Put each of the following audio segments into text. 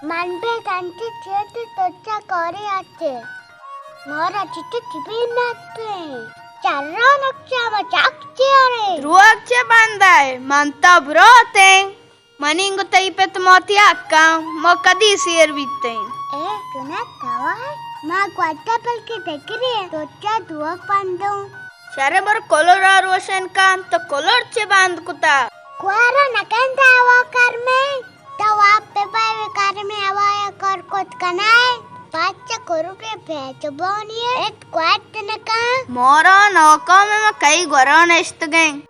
Manbe ganti chete tocha kore ache. Mora chitte tibinatte. Charra nakcha ma chakchiare. Ruakche bandai, manta brote. Maningo taipet moti akka, mokadi sirvitte. Tuna tawa. Ma kwata palke dekri. Tocha duak pandong. Share bar kolora roshan kan to kolor che band kuta. Kuara nakan tawa karme. Tawa pe pai karme awaya kar kot kanai. Pacha korupe pecho boniye. Et kwat naka. Mora noko me ma kai goron estgen.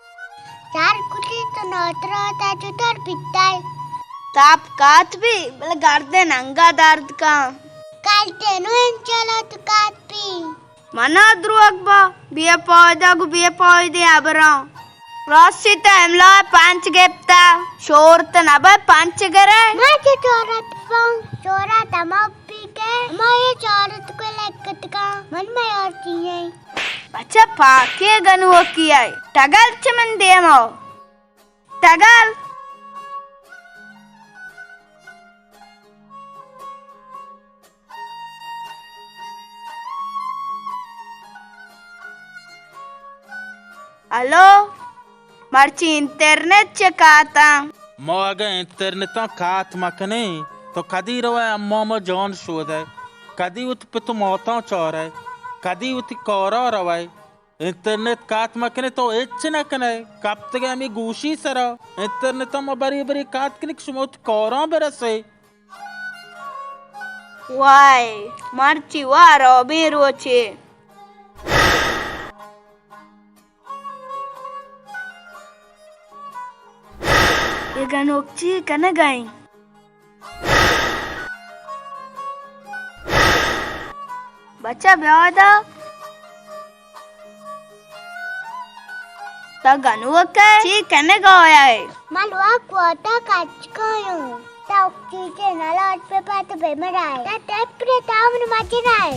Char kuti to notra ta chutar pittai. Tap kat bhi bal garde nanga dard ka. Kalte no enchalo tu katpi. Mana druak ba biya poida gu biya poide abra. Rosita emla panch gepta. Short na ba panch gare. Ma che chorat pong. Chora tamappi ke. Ma ye chorat ko lekkat ka. Man ma yorti hai. Bacha pa ke ganu kiya. Tagal chaman demo. Tagal. Allo? Marci internet cekata. Mo aga internet to kat makne to kadi rawa amma John show da kadi ut pitu mota chora kadi ut kora rawa internet kat makne to etchna kne kapte ga mi gushi sara internet to bari bari kat knik smot kora berase Why? Marci waro biroche. Ganokchi kana gai. Bacha byada. Ta ganuka chi kana gaya. Malwa kwata kachkayo. Ta ukchi che nalat pe pat be marai. Ta tepre taun machirai.